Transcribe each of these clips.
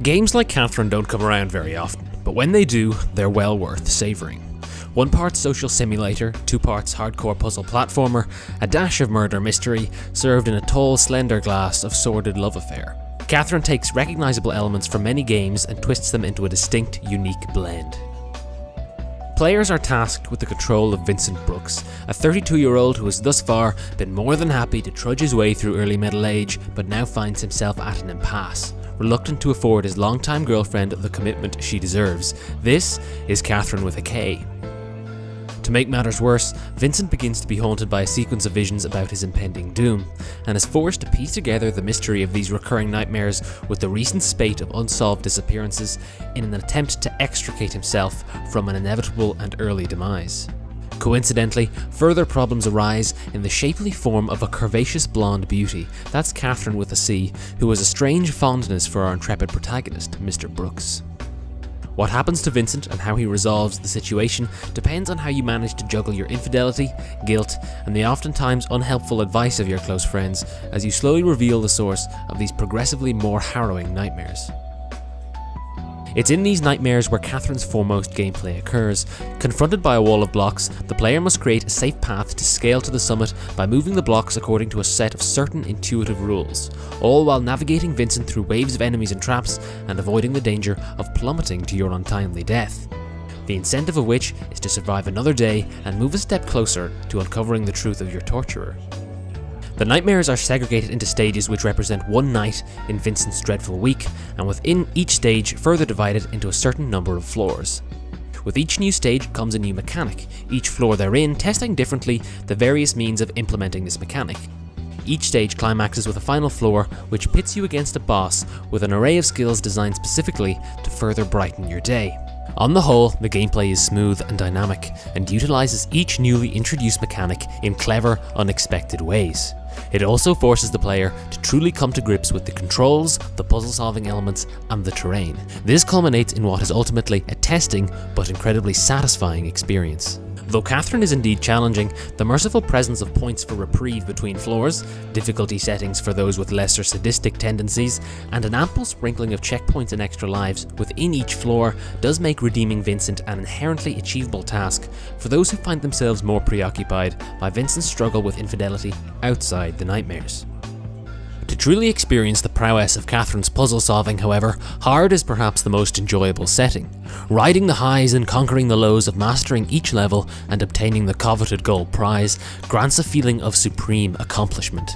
Games like Catherine don't come around very often, but when they do, they're well worth savouring. 1 part social simulator, 2 parts hardcore puzzle platformer, a dash of murder mystery, served in a tall, slender glass of sordid love affair. Catherine takes recognisable elements from many games and twists them into a distinct, unique blend. Players are tasked with the control of Vincent Brooks, a 32-year-old who has thus far been more than happy to trudge his way through early middle age, but now finds himself at an impasse, reluctant to afford his longtime girlfriend the commitment she deserves. This is Catherine with a K. To make matters worse, Vincent begins to be haunted by a sequence of visions about his impending doom, and is forced to piece together the mystery of these recurring nightmares with the recent spate of unsolved disappearances in an attempt to extricate himself from an inevitable and early demise. Coincidentally, further problems arise in the shapely form of a curvaceous blonde beauty, that's Catherine with a C, who has a strange fondness for our intrepid protagonist, Mr. Brooks. What happens to Vincent and how he resolves the situation depends on how you manage to juggle your infidelity, guilt, and the oftentimes unhelpful advice of your close friends as you slowly reveal the source of these progressively more harrowing nightmares. It's in these nightmares where Catherine's foremost gameplay occurs. Confronted by a wall of blocks, the player must create a safe path to scale to the summit by moving the blocks according to a set of certain intuitive rules, all while navigating Vincent through waves of enemies and traps and avoiding the danger of plummeting to your untimely death. The incentive of which is to survive another day and move a step closer to uncovering the truth of your torturer. The nightmares are segregated into stages which represent one night in Vincent's dreadful week, and within each stage further divided into a certain number of floors. With each new stage comes a new mechanic, each floor therein testing differently the various means of implementing this mechanic. Each stage climaxes with a final floor which pits you against a boss with an array of skills designed specifically to further brighten your day. On the whole, the gameplay is smooth and dynamic, and utilises each newly introduced mechanic in clever, unexpected ways. It also forces the player to truly come to grips with the controls, the puzzle-solving elements, and the terrain. This culminates in what is ultimately a testing but incredibly satisfying experience. Though Catherine is indeed challenging, the merciful presence of points for reprieve between floors, difficulty settings for those with lesser sadistic tendencies, and an ample sprinkling of checkpoints and extra lives within each floor does make redeeming Vincent an inherently achievable task for those who find themselves more preoccupied by Vincent's struggle with infidelity outside the nightmares. To truly experience the prowess of Catherine's puzzle solving, however, hard is perhaps the most enjoyable setting. Riding the highs and conquering the lows of mastering each level and obtaining the coveted gold prize grants a feeling of supreme accomplishment.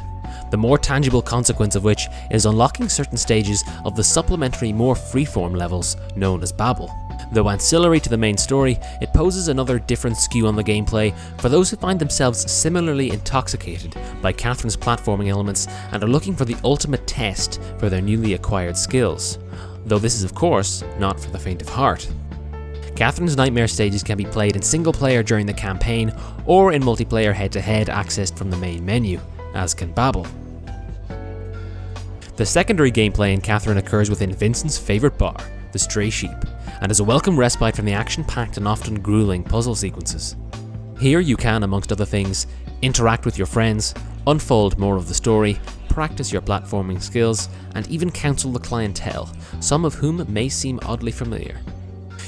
The more tangible consequence of which is unlocking certain stages of the supplementary more freeform levels known as Babel. Though ancillary to the main story, it poses another different skew on the gameplay for those who find themselves similarly intoxicated by Catherine's platforming elements and are looking for the ultimate test for their newly acquired skills. Though this is of course not for the faint of heart. Catherine's nightmare stages can be played in single player during the campaign or in multiplayer head-to-head accessed from the main menu, as can Babel. The secondary gameplay in Catherine occurs within Vincent's favourite bar, the Stray Sheep, and is a welcome respite from the action-packed and often grueling puzzle sequences. Here you can, amongst other things, interact with your friends, unfold more of the story, practice your platforming skills, and even counsel the clientele, some of whom may seem oddly familiar.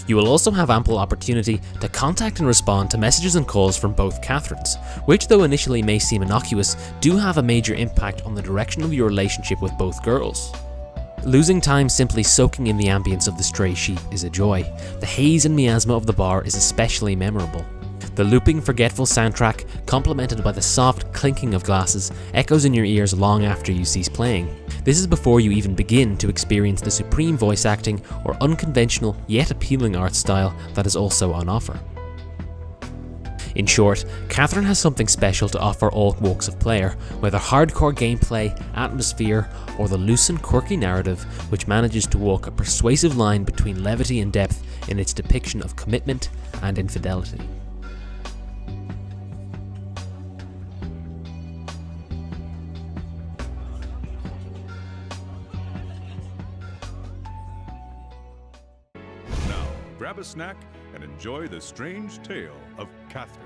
You will also have ample opportunity to contact and respond to messages and calls from both Catherines, which though initially may seem innocuous, do have a major impact on the direction of your relationship with both girls. Losing time simply soaking in the ambience of the Stray Sheep is a joy. The haze and miasma of the bar is especially memorable. The looping Forgetful soundtrack, complemented by the soft clinking of glasses, echoes in your ears long after you cease playing. This is before you even begin to experience the supreme voice acting or unconventional yet appealing art style that is also on offer. In short, Catherine has something special to offer all walks of player, whether hardcore gameplay, atmosphere, or the loose and quirky narrative which manages to walk a persuasive line between levity and depth in its depiction of commitment and infidelity. Now, grab a snack and enjoy the strange tale of Catherine.